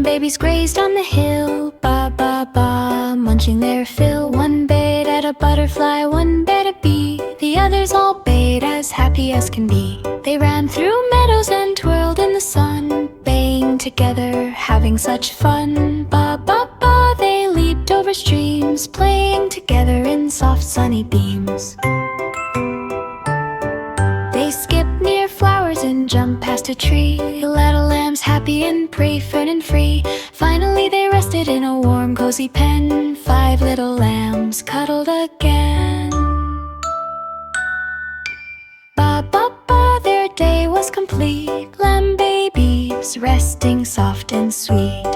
babies grazed on the hill. Baa baa baa, munching their fill. One bayed at a butterfly, one bayed a bee. The others all bayed, as happy as can be. They ran through meadows and twirled in the sun, baying together, having such fun. Baa baa baa, they leaped over streams, playing together in soft sunny beams. They skipped near flowers and jumped past a tree. Little lambs happy and prey-fern and free. Finally they rested in a warm cozy pen. 5 little lambs cuddled again. Baa baa baa, their day was complete. Lamb babies resting soft and sweet.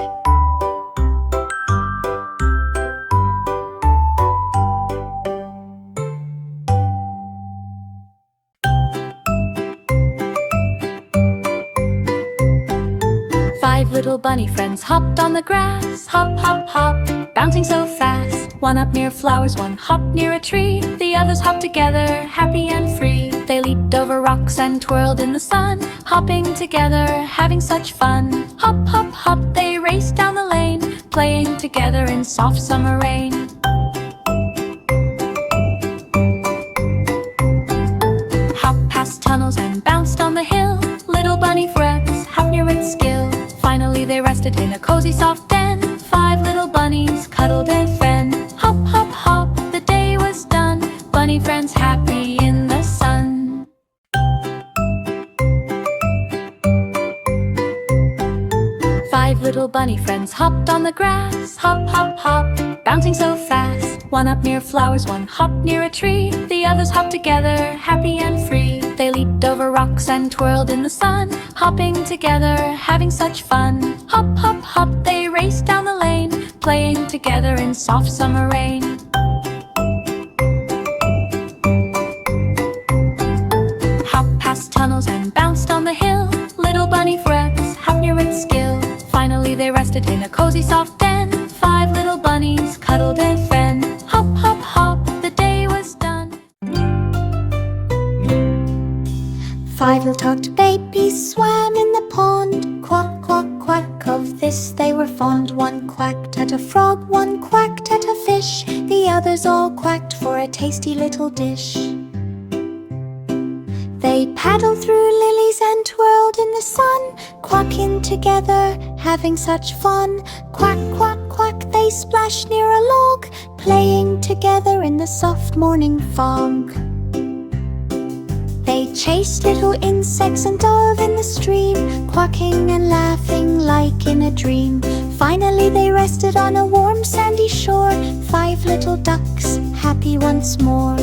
Little bunny friends hopped on the grass. Hop, hop, hop, bouncing so fast. One up near flowers, one hopped near a tree. The others hopped together, happy and free. They leaped over rocks and twirled in the sun, hopping together, having such fun. Hop, hop, hop, they raced down the lane, playing together in soft summer rain. Hop past tunnels and bounced on the hill. Little bunny friends have near its skill. Finally they rested in a cozy soft den. 5 little bunnies cuddled a friend. Hop, hop, hop, the day was done. Bunny friends happy in the sun. Five little bunny friends hopped on the grass. Hop, hop, hop, bouncing so fast. One up near flowers, one hopped near a tree. The others hopped together, happy and free. They leaped over rocks and twirled in the sun, hopping together, having such fun. Hop, hop, hop, they raced down the lane, playing together in soft summer rain. Hop past tunnels and bounced on the hill. Little bunny friends have near its skill. Finally they rested in a cozy soft den. 5 little bunnies cuddled a friend. Hop, hop, hop, the day was done. 5 little tucked babies swam in the pond. Quack, quack, quack, of this they were fond. One quacked at a frog, one quacked at a fish. The others all quacked for a tasty little dish. They paddled through lilies and twirled in the sun, quacking together, having such fun. Quack, quack, quack, they splashed near a log, playing together in the soft morning fog. They chased little insects and dove in the stream, quacking and laughing like in a dream. Finally they rested on a warm sandy shore, 5 little ducks happy once more.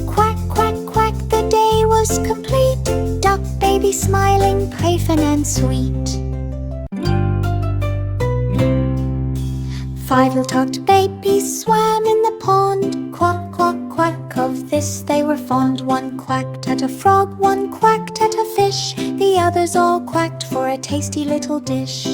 Quack, quack, quack, the day was complete. Duck baby smiling, playful and sweet. 5 little tucked babies swam in the pond. Quack, quack, quack, of this they were fond. One quacked at a frog, one quacked at a fish. The others all quacked for a tasty little dish.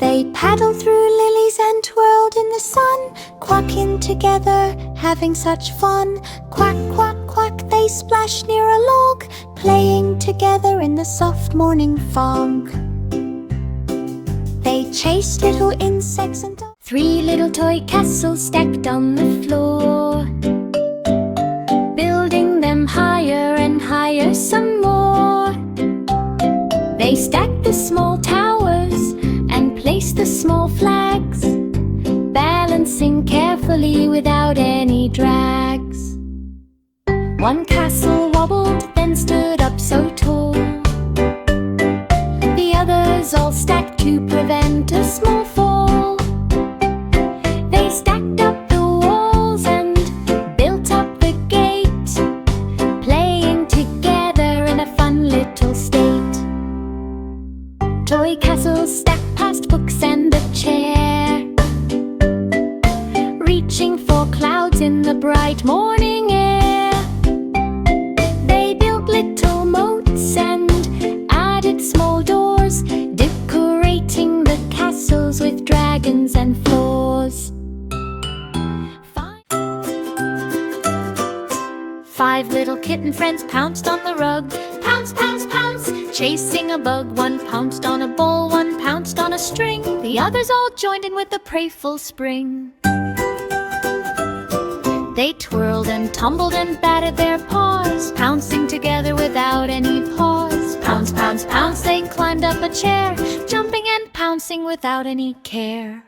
They paddled through lilies and twirled in the sun, quacking together, having such fun. Quack, quack, quack, they splashed near a log, playing together in the soft morning fog. They chased little insects and 3 little toy castles stacked on the floor, building them higher and higher some more. They stacked the small towers and placed the small flags, balancing carefully without any drags. One castle wobbled, then stood up so tall. The others all stacked to prevent a small fall. They stacked up the walls and built up the gate, playing together in a fun little state. Toy castles stacked past books and a chair, reaching for clouds in the bright morning air. They built little moats and added small doors, decorating the castles with dragons and floors. 5 little kitten friends pounced on the rug. Pounce, pounce, pounce, Chasing a bug, one pounced on a bowl, one pounced on a string. The others all joined in with the playful spring. They twirled and tumbled and batted their paws, pouncing together without any pause. Pounce, pounce, pounce, they climbed up a chair, jumping and pouncing without any care.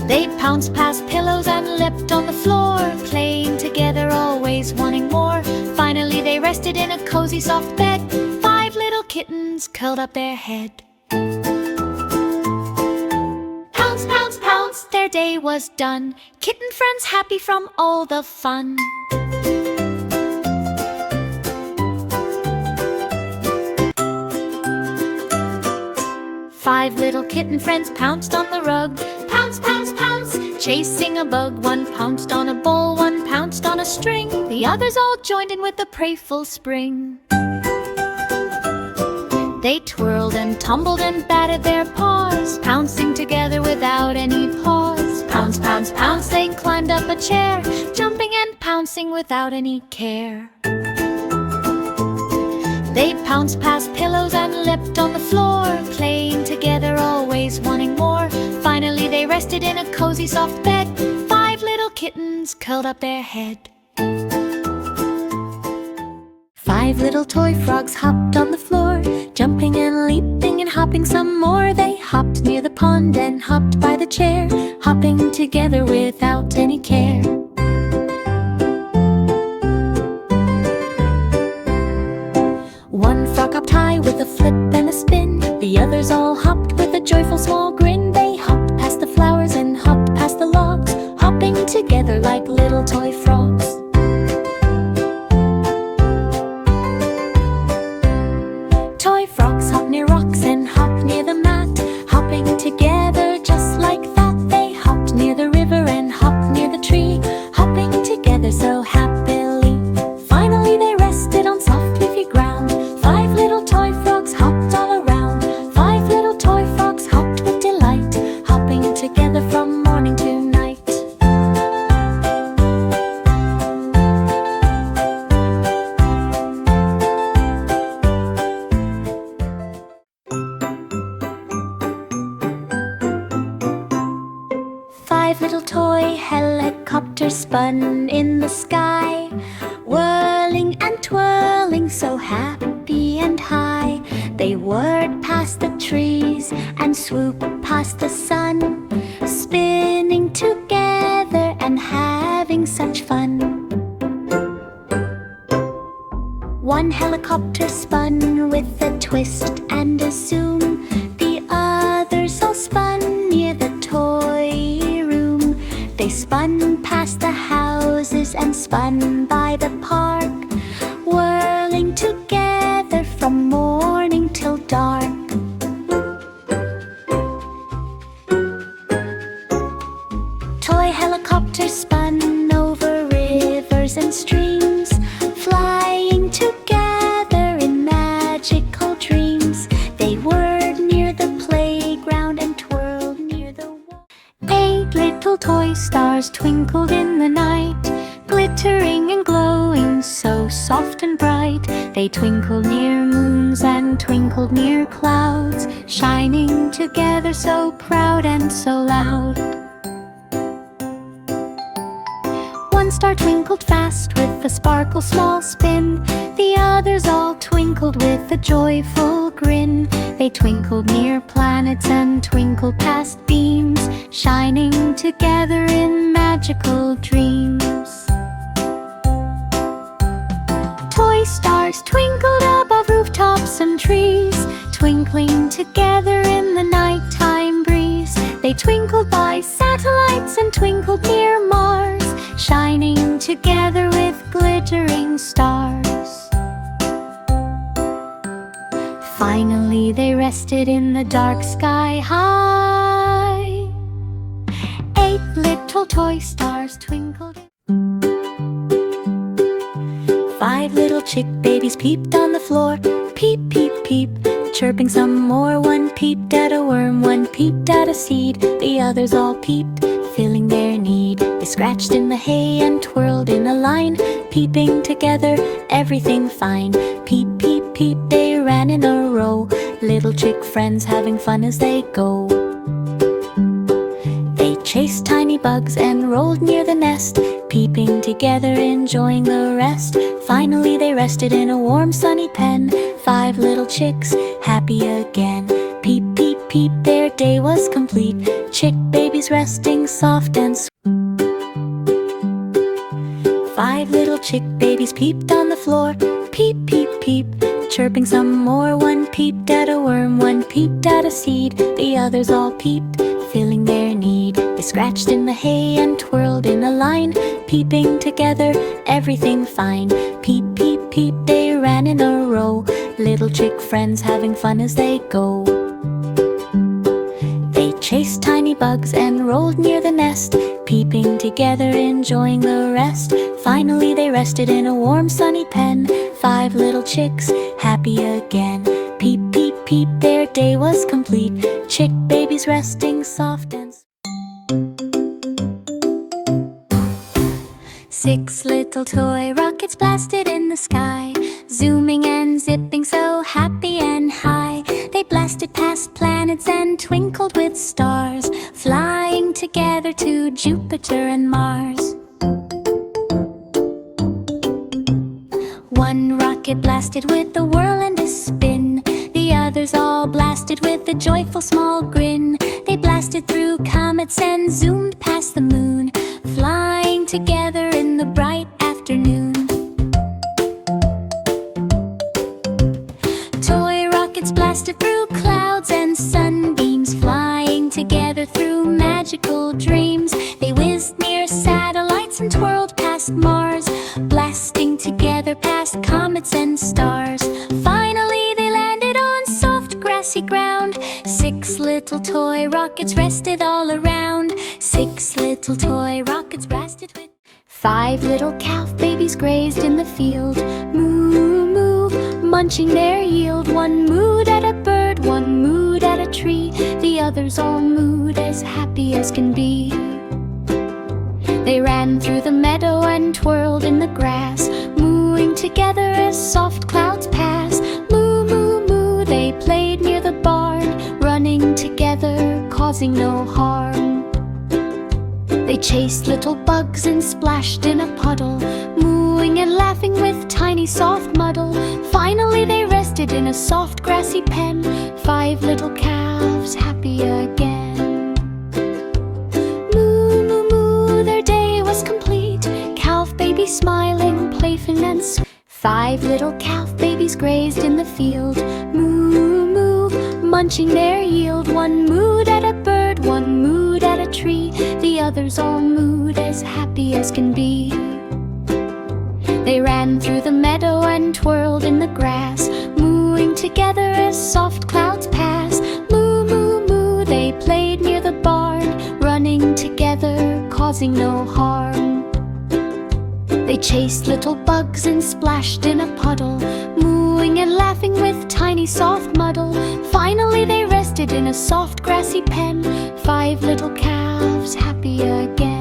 They pounced past pillows and leapt on the floor, playing together, always wanting more. Finally they rested in a cozy soft bed, 5 little kittens curled up their head. Pounce, pounce, pounce, their day was done, kitten friends happy from all the fun. Five little kitten friends pounced on the rug, pounce, pounce, pounce. Chasing a bug, one pounced on a bowl, one pounced on a string. The others all joined in with the playful spring. They twirled and tumbled and batted their paws, pouncing together without any pause. Pounce, pounce, pounce, they climbed up a chair, jumping and pouncing without any care. They pounced past pillows and leapt on the floor, playing together, always wanting more. Finally they rested in a cozy soft bed, 5 little kittens curled up their head. 5 little toy frogs hopped on the floor, jumping and leaping and hopping some more. They hopped near the pond and hopped by the chair, hopping together without any care. One frog hopped high with a flip and a spin, the others all hopped with a joyful small grin. They hopped past the flowers and hopped past the logs, hopping together like little toy frogs. Toy frogs hop near rocks and hop near the mat, hopping together just like that. They hopped near the river and hopped near the tree, hopping together so happily. Finally they rested on soft leafy ground, 5 little toy frogs hopped all around. 5 little toy frogs hopped with delight, hopping together from morning to night. Five little toy helicopters spun in the sky, whirling and twirling so happy and high. They whirred past the trees and swooped past the sun, spinning together and having such fun. One helicopter spun with a twist and a zoom, the others all spun near the toy room. They spun past the houses and spun by the park, whirling together from morning till dark. Toy helicopters spun over rivers and streams, flying together in magical dreams. They whirred near the playground and twirled near the wall. 8 little toy stars twinkled in the night, glittering and glowing so soft and bright. They twinkled near moons and twinkled near clouds, shining together so proud and so loud. One star twinkled fast with a sparkle small spin, the others all twinkled with a joyful grin. They twinkled near planets and twinkled past beams, shining together in magical dreams. Toy stars twinkled above rooftops and trees, twinkling together in the nighttime breeze. They twinkled by satellites and twinkled near Mars, shining together with glittering stars. Finally they rested in the dark sky high. 8 little toy stars twinkled. 5 little chick babies peeped on the floor, peep, peep, peep, chirping some more. One peeped at a worm, one peeped at a seed, the others all peeped, filling their need. They scratched in the hay and twirled in a line, peeping together, everything fine. Peep, peep, peep, they ran in a row. Little chick friends having fun as they go. They chased tiny bugs and rolled near the nest, peeping together, enjoying the rest. Finally they rested in a warm sunny pen, 5 little chicks, happy again. Peep, peep, peep, their day was complete. Chick babies resting soft and sweet. 5 little chick babies peeped on the floor. Peep, peep, peep, chirping some more. One peeped at a worm, one peeped at a seed. The others all peeped, filling their need. They scratched in the hay and twirled in a line, peeping together, everything fine. Peep, peep, peep, they ran in a row. Little chick friends having fun as they go. They chased tiny bugs and rolled near the nest, peeping together, enjoying the rest. Finally they rested in a warm sunny pen, 5 little chicks, happy again. Peep, peep, peep, their day was complete. Chick babies resting soft and sweet. 6 little toy rockets blasted in the sky, zooming and zipping so happy and high. They blasted past planets and twinkled with stars, flying together to Jupiter and Mars. One rocket blasted with a whirl and a spin, the others all blasted with a joyful small grin. They blasted through comets and zoomed past the moon, flying together in the bright afternoon. Toy rockets blasted through clouds and sunbeams, flying together through magical dreams. They whizzed near satellites and twirled past Mars, blasting together past comets and stars. Finally they landed on soft grassy ground. 6 little toy rockets rested all around. 6 little toy rockets blasted with 5 little calf babies grazed in the field. Moo, moo, munching their yield. One mooed at a bird, one mooed at a tree. The others all mooed, as happy as can be. They ran through the meadow and twirled in the grass, mooing together as soft clouds pass. Moo, moo, moo, they played near the barn, running together, causing no harm. They chased little bugs and splashed in a puddle, mooing and laughing with tiny soft muddle. Finally they rested in a soft grassy pen, 5 little calves happy again. Moo, moo, moo, their day was complete. Calf baby smiling, playful and sweet. 5 little calf babies grazed in the field. Moo, moo, munching their yield. One mooed at a bird, one mooed at a tree. The others all mooed, as happy as can be. They ran through the meadow and twirled in the grass, mooing together as soft clouds pass. Moo, moo, moo, they played near the barn, running together, causing no harm. They chased little bugs and splashed in a puddle, mooing and laughing with tiny soft muddle. Finally they rested in a soft grassy pen, 5 little calves happy again.